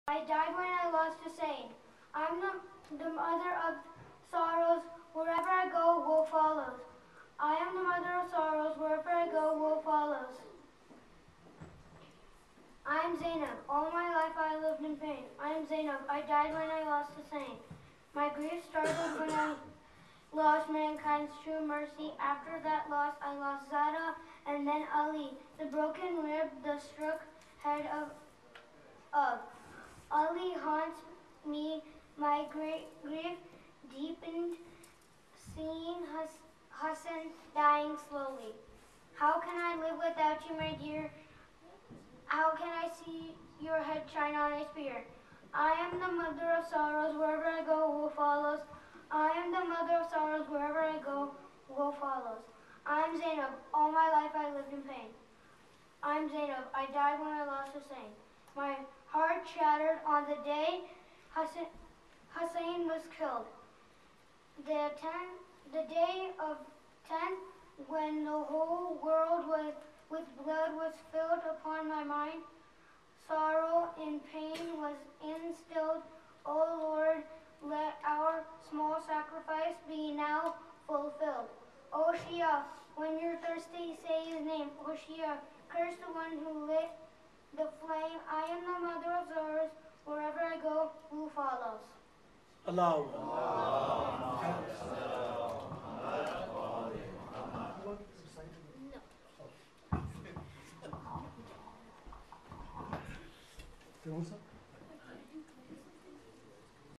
I died when I lost a saying. I'm the mother of sorrows. Wherever I go, woe follows. I am the mother of sorrows. Wherever I go, woe follows. I am Zainab. All my life I lived in pain. I am Zainab. I died when I lost a saying. My grief started when I lost mankind's true mercy. After that loss, I lost Zara and then Ali, the broken rib, the struck head of. Ali haunts me, my grief deepened, seeing Hassan dying slowly. How can I live without you, my dear? How can I see your head shine on a spear? I am the mother of sorrows, wherever I go, woe follows. I am the mother of sorrows, wherever I go, woe follows. I am Zainab, all my life I lived in pain. I am Zainab, I died when I lost Hussein. My heart shattered on the day Hussein was killed. The day of 10th, when the whole world with blood was filled upon my mind, sorrow and pain was instilled. O Lord, let our small sacrifice be now fulfilled. O Shia, when you're thirsty, say his name. O Shia, curse the one who lit the flame. I am the mother of sorrows. Wherever I go, who follows? Allah.